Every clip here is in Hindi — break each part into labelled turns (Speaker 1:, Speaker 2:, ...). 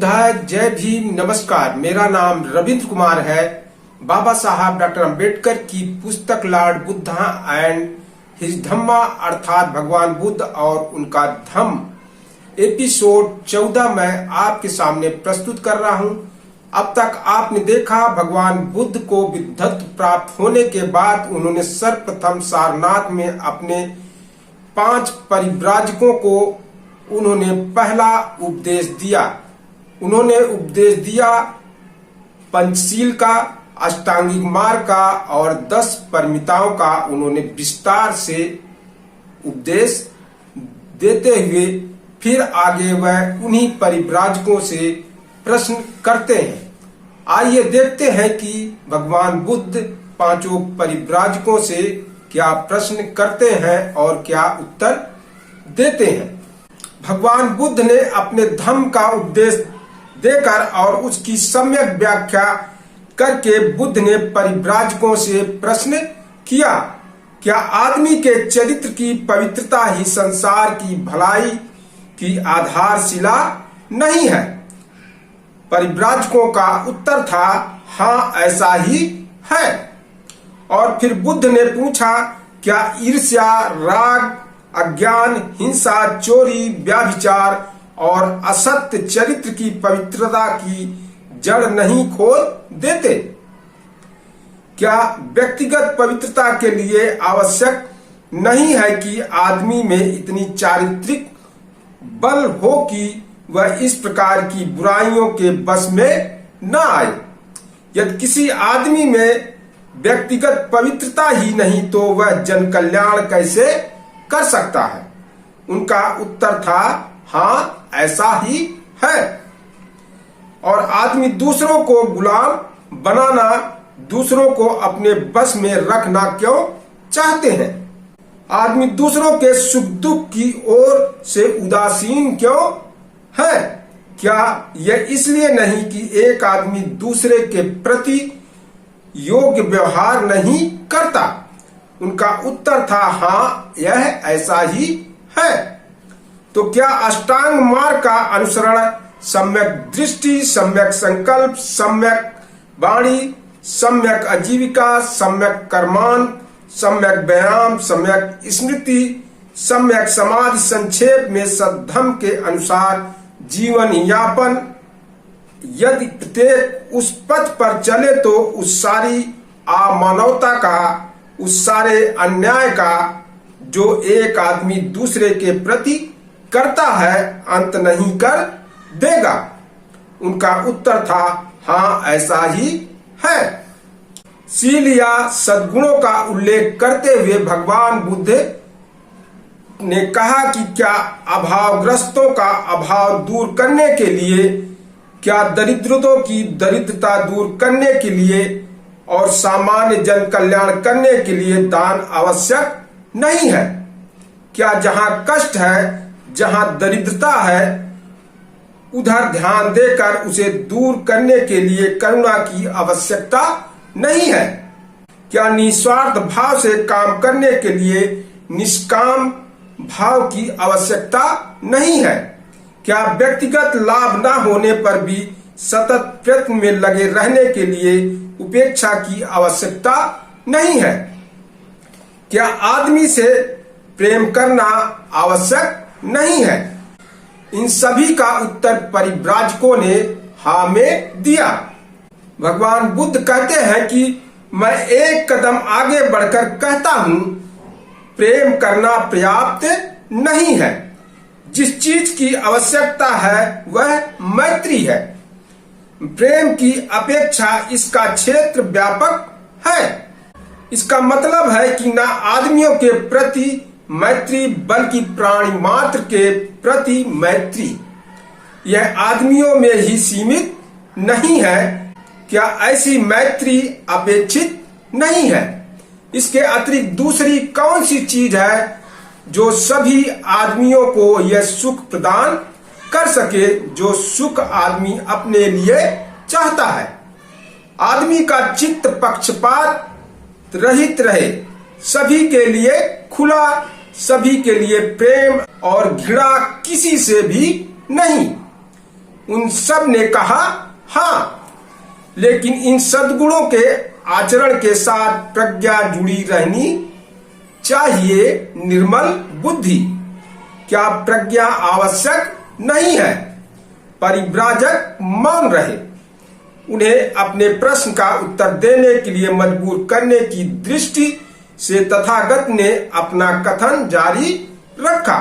Speaker 1: बुद्धाय, जय भीम, नमस्कार। मेरा नाम रविंद्र कुमार है। बाबा साहब डॉक्टर अंबेडकर की पुस्तक लॉर्ड बुद्धा एंड हिज धम्मा अर्थात भगवान बुद्ध और उनका धम्म एपिसोड 14 में आपके सामने प्रस्तुत कर रहा हूं। अब तक आपने देखा भगवान बुद्ध को बुद्धत्व प्राप्त होने के बाद उन्होंने सर्वप्रथम सारनाथ में अपने 5 परिव्राजकों को उन्होंने पहला उपदेश दिया। उन्होंने उपदेश दिया पंचशील का, अष्टांगिक मार्ग का और 10 परमिताओं का। उन्होंने विस्तार से उपदेश देते हुए फिर आगे वह उन्हीं परिव्राजकों से प्रश्न करते हैं। आइए देखते हैं कि भगवान बुद्ध 5 परिव्राजकों से क्या प्रश्न करते हैं और क्या उत्तर देते हैं। भगवान बुद्ध ने अपने धम्म का उपदेश देकर और उसकी सम्यक व्याख्या करके बुद्ध ने परिव्राजकों से प्रश्न किया, क्या आदमी के चरित्र की पवित्रता ही संसार की भलाई की आधारशिला नहीं है? परिव्राजकों का उत्तर था, हाँ ऐसा ही है। और फिर बुद्ध ने पूछा, क्या ईर्ष्या, राग, अज्ञान, हिंसा, चोरी, व्यभिचार और असत्य चरित्र की पवित्रता की जड़ नहीं खोल देते? क्या व्यक्तिगत पवित्रता के लिए आवश्यक नहीं है कि आदमी में इतनी चारित्रिक बल हो कि वह इस प्रकार की बुराइयों के बस में न आए? यदि किसी आदमी में व्यक्तिगत पवित्रता ही नहीं तो वह जन कल्याण कैसे कर सकता है? उनका उत्तर था, हाँ ऐसा ही है। और आदमी दूसरों को गुलाम बनाना, दूसरों को अपने बस में रखना क्यों चाहते हैं? आदमी दूसरों के सुख दुख की ओर से उदासीन क्यों है? क्या यह इसलिए नहीं कि एक आदमी दूसरे के प्रति योग्य व्यवहार नहीं करता? उनका उत्तर था, हाँ यह ऐसा ही है। तो क्या अष्टांग मार्ग का अनुसरण, सम्यक दृष्टि, सम्यक संकल्प, सम्यक वाणी, सम्यक आजीविका, सम्यक कर्मान, सम्यक व्यायाम, सम्यक स्मृति, सम्यक समाधि, संक्षेप में सद्धम के अनुसार जीवन यापन, यदि प्रत्येक उस पथ पर चले तो उस सारी अमानवता का, उस सारे अन्याय का जो एक आदमी दूसरे के प्रति करता है अंत नहीं कर देगा? उनका उत्तर था, हाँ ऐसा ही है। शील या सद्गुणों का उल्लेख करते हुए भगवान बुद्ध ने कहा कि क्या अभावग्रस्तों का अभाव दूर करने के लिए, क्या दरिद्रों की दरिद्रता दूर करने के लिए और सामान्य जन कल्याण करने के लिए दान आवश्यक नहीं है? क्या जहां कष्ट है, जहां दरिद्रता है, उधर ध्यान देकर उसे दूर करने के लिए करुणा की आवश्यकता नहीं है? क्या निस्वार्थ भाव से काम करने के लिए निष्काम भाव की आवश्यकता नहीं है? क्या व्यक्तिगत लाभ न होने पर भी सतत प्रयत्न में लगे रहने के लिए उपेक्षा की आवश्यकता नहीं है? क्या आदमी से प्रेम करना आवश्यक नहीं है? इन सभी का उत्तर परिव्राजकों ने हाँ में दिया। भगवान बुद्ध कहते हैं कि मैं एक कदम आगे बढ़कर कहता हूं, प्रेम करना पर्याप्त नहीं है। जिस चीज की आवश्यकता है वह मैत्री है। प्रेम की अपेक्षा इसका क्षेत्र व्यापक है। इसका मतलब है कि न आदमियों के प्रति मैत्री बल्कि प्राणी मात्र के प्रति मैत्री। यह आदमियों में ही सीमित नहीं है। क्या ऐसी मैत्री अपेक्षित नहीं है? इसके अतिरिक्त दूसरी कौन सी चीज है जो सभी आदमियों को यह सुख प्रदान कर सके जो सुख आदमी अपने लिए चाहता है? आदमी का चित्त पक्षपात रहित रहे, सभी के लिए खुला, सभी के लिए प्रेम और घृणा किसी से भी नहीं। उन सब ने कहा हाँ, लेकिन इन सद्गुणों के आचरण के साथ प्रज्ञा जुड़ी रहनी चाहिए। निर्मल बुद्धि। क्या प्रज्ञा आवश्यक नहीं है? परिव्राजक मौन रहे। उन्हें अपने प्रश्न का उत्तर देने के लिए मजबूर करने की दृष्टि से तथागत ने अपना कथन जारी रखा।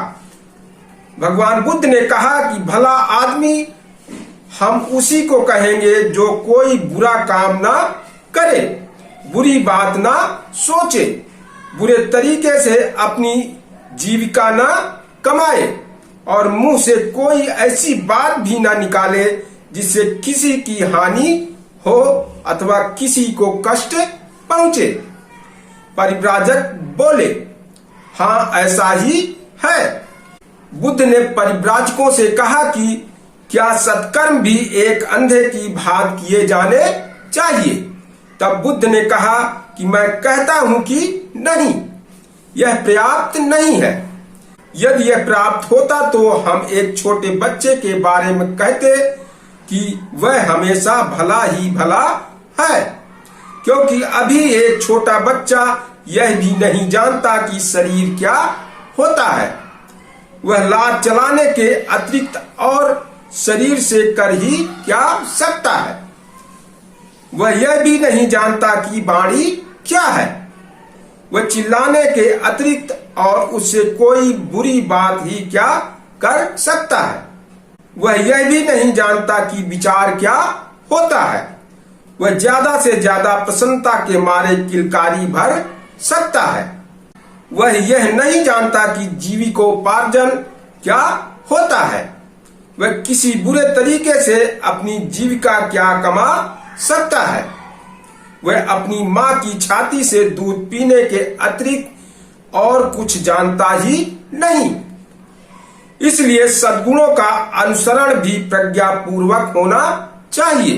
Speaker 1: भगवान बुद्ध ने कहा कि भला आदमी हम उसी को कहेंगे जो कोई बुरा काम ना करे, बुरी बात ना सोचे, बुरे तरीके से अपनी जीविका ना कमाए और मुंह से कोई ऐसी बात भी ना निकाले जिससे किसी की हानि हो अथवा किसी को कष्ट पहुंचे। परिव्राजक बोले, हाँ ऐसा ही है। बुद्ध ने परिव्राजकों से कहा कि क्या सत्कर्म भी एक अंधे की भांति किए जाने चाहिए? तब बुद्ध ने कहा कि मैं कहता हूं कि नहीं, यह पर्याप्त नहीं है। यदि यह प्राप्त होता तो हम एक छोटे बच्चे के बारे में कहते कि वह हमेशा भला ही भला है, क्योंकि अभी एक छोटा बच्चा यह भी नहीं जानता कि शरीर क्या होता है। वह लात चलाने के अतिरिक्त और शरीर से कर ही क्या सकता है। वह यह भी नहीं जानता कि वाणी क्या है। वह चिल्लाने के अतिरिक्त और उससे कोई बुरी बात ही क्या कर सकता है। वह यह भी नहीं जानता कि विचार क्या होता है। वह ज्यादा से ज्यादा प्रसन्नता के मारे किलकारी भर सकता है। वह यह नहीं जानता कि जीविकोपार्जन क्या होता है। वह किसी बुरे तरीके से अपनी जीविका क्या कमा सकता है। वह अपनी माँ की छाती से दूध पीने के अतिरिक्त और कुछ जानता ही नहीं। इसलिए सद्गुणों का अनुसरण भी प्रज्ञा पूर्वक होना चाहिए,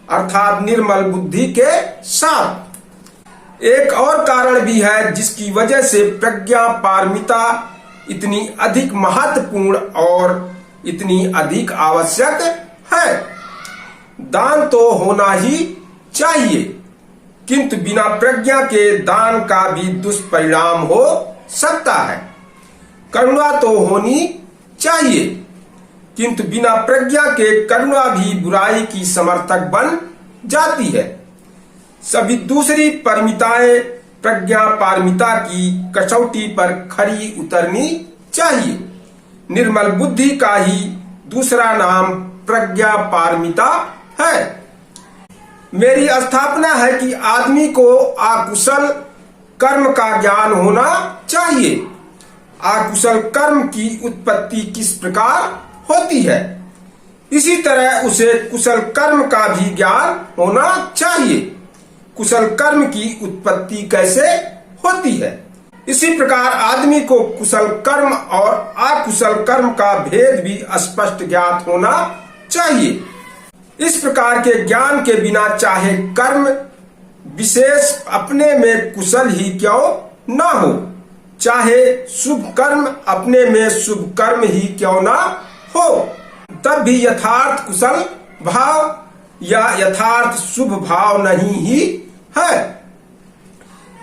Speaker 1: अर्थात निर्मल बुद्धि के साथ। एक और कारण भी है जिसकी वजह से प्रज्ञा पारमिता इतनी अधिक महत्वपूर्ण और इतनी अधिक आवश्यक है। दान तो होना ही चाहिए, किंतु बिना प्रज्ञा के दान का भी दुष्परिणाम हो सकता है। करुणा तो होनी चाहिए, किंतु बिना प्रज्ञा के करुणा भी बुराई की समर्थक बन जाती है। सभी दूसरी परमिताएं प्रज्ञा पारमिता की कसौटी पर खरी उतरनी चाहिए। निर्मल बुद्धि का ही दूसरा नाम प्रज्ञा पारमिता है। मेरी स्थापना है कि आदमी को अकुशल कर्म का ज्ञान होना चाहिए। अकुशल कर्म की उत्पत्ति किस प्रकार होती है, इसी तरह उसे कुशल कर्म का भी ज्ञान होना चाहिए। कुशल कर्म की उत्पत्ति कैसे होती है, इसी प्रकार आदमी को कुशल कर्म और अकुशल कर्म का भेद भी स्पष्ट ज्ञात होना चाहिए। इस प्रकार के ज्ञान के बिना चाहे कर्म विशेष अपने में कुशल ही क्यों न हो, चाहे शुभ कर्म अपने में शुभ कर्म ही क्यों न हो, तब भी यथार्थ कुशल भाव या यथार्थ शुभ भाव नहीं ही है।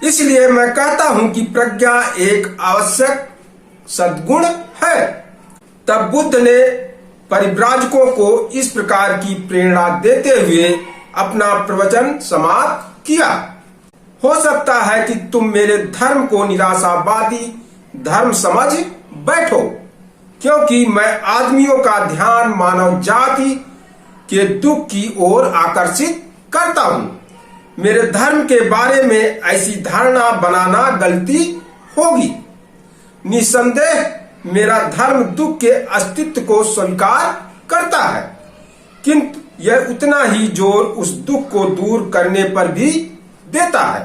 Speaker 1: इसलिए मैं कहता हूं कि प्रज्ञा एक आवश्यक सद्गुण है। तब बुद्ध ने परिव्राजकों को इस प्रकार की प्रेरणा देते हुए अपना प्रवचन समाप्त किया। हो सकता है कि तुम मेरे धर्म को निराशावादी धर्म समझ बैठो, क्योंकि मैं आदमियों का ध्यान मानव जाति के दुख की ओर आकर्षित करता हूँ। मेरे धर्म के बारे में ऐसी धारणा बनाना गलती होगी। निसंदेह मेरा धर्म दुख के अस्तित्व को स्वीकार करता है, किंतु यह उतना ही जोर उस दुख को दूर करने पर भी देता है।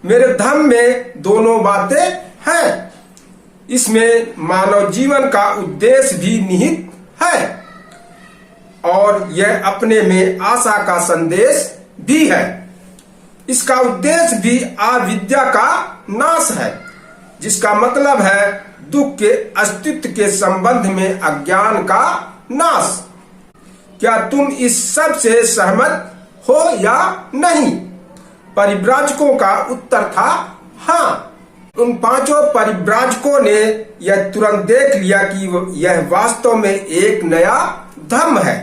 Speaker 1: मेरे धर्म में दोनों बातें हैं। इसमें मानव जीवन का उद्देश्य भी निहित है और यह अपने में आशा का संदेश भी है। इसका उद्देश्य भी अविद्या का नाश है, जिसका मतलब है दुख के अस्तित्व के संबंध में अज्ञान का नाश। क्या तुम इस सब से सहमत हो या नहीं? परिव्राजकों का उत्तर था हाँ। उन पांचों परिव्राजकों ने यह तुरंत देख लिया कि यह वास्तव में एक नया धर्म है।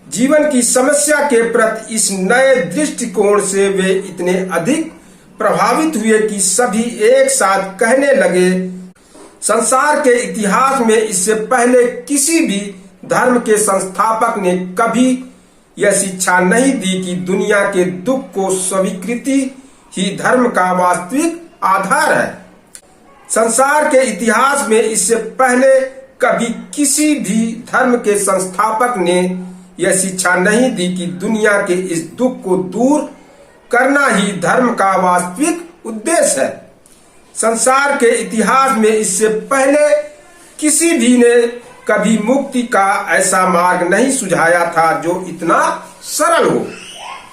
Speaker 1: जीवन की समस्या के प्रति इस नए दृष्टिकोण से वे इतने अधिक प्रभावित हुए कि सभी एक साथ कहने लगे, संसार के इतिहास में इससे पहले किसी भी धर्म के संस्थापक ने कभी यह शिक्षा नहीं दी कि दुनिया के दुख को स्वीकृति ही धर्म का वास्तविक आधार है। संसार के इतिहास में इससे पहले कभी किसी भी धर्म के संस्थापक ने यह शिक्षा नहीं दी कि दुनिया के इस दुख को दूर करना ही धर्म का वास्तविक उद्देश्य है। संसार के इतिहास में इससे पहले किसी भी ने कभी मुक्ति का ऐसा मार्ग नहीं सुझाया था जो इतना सरल हो,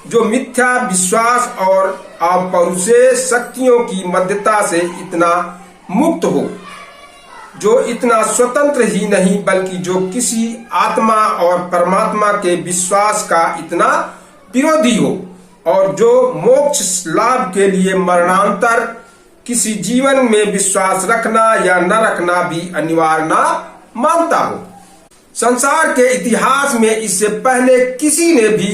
Speaker 1: जो मिथ्या विश्वास और अपौरुषेय शक्तियों की मध्यता से इतना मुक्त हो, जो इतना स्वतंत्र ही नहीं बल्कि जो किसी आत्मा और परमात्मा के विश्वास का इतना विरोधी हो, और जो मोक्ष लाभ के लिए मरणांतर किसी जीवन में विश्वास रखना या न रखना भी अनिवार्य ना मानता हो। संसार के इतिहास में इससे पहले किसी ने भी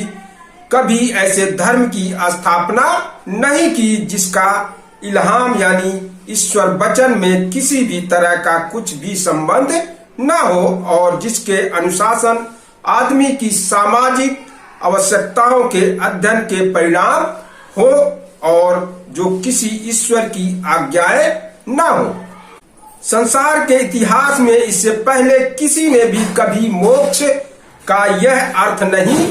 Speaker 1: कभी ऐसे धर्म की स्थापना नहीं की जिसका इल्हाम यानी ईश्वर वचन में किसी भी तरह का कुछ भी संबंध न हो, और जिसके अनुशासन आदमी की सामाजिक आवश्यकताओं के अध्ययन के परिणाम हो, और जो किसी ईश्वर की आज्ञाएं न हो। संसार के इतिहास में इससे पहले किसी ने भी कभी मोक्ष का यह अर्थ नहीं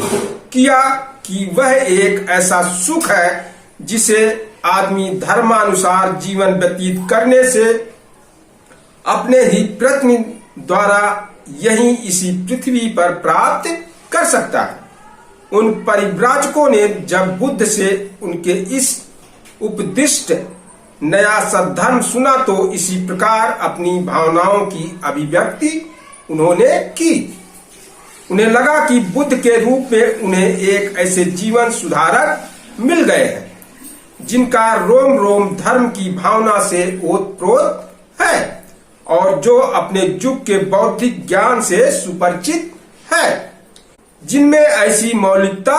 Speaker 1: किया कि वह एक ऐसा सुख है जिसे आदमी धर्मानुसार जीवन व्यतीत करने से अपने ही प्रयत्न द्वारा यही इसी पृथ्वी पर प्राप्त कर सकता है। उन परिव्राजकों ने जब बुद्ध से उनके इस उपदिष्ट नया सद्धर्म सुना तो इसी प्रकार अपनी भावनाओं की अभिव्यक्ति उन्होंने की। उन्हें लगा कि बुद्ध के रूप में उन्हें एक ऐसे जीवन सुधारक मिल गए हैं जिनका रोम रोम धर्म की भावना से ओतप्रोत है, और जो अपने युग के बौद्धिक ज्ञान से सुपरिचित है, जिनमें ऐसी मौलिकता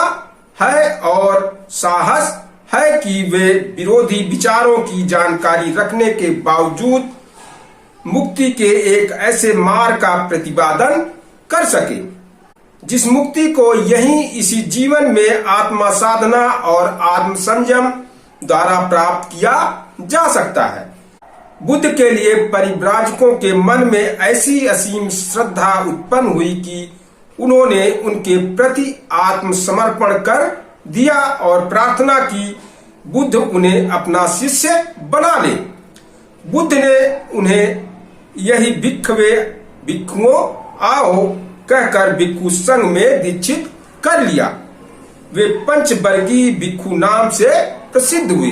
Speaker 1: है और साहस है कि वे विरोधी विचारों की जानकारी रखने के बावजूद मुक्ति के एक ऐसे मार्ग का प्रतिपादन कर सके जिस मुक्ति को यही इसी जीवन में आत्मा साधना और आत्म संयम द्वारा प्राप्त किया जा सकता है। बुद्ध के लिए परिव्राजकों के मन में ऐसी असीम श्रद्धा उत्पन्न हुई कि उन्होंने उनके प्रति आत्मसमर्पण कर दिया और प्रार्थना की बुद्ध उन्हें अपना शिष्य बना ले। बुद्ध ने उन्हें यही भिक्षुओं आओ कहकर भिक्षु संघ में दीक्षित कर लिया। वे पंचवर्गीय भिक्षु नाम से प्रसिद्ध हुए।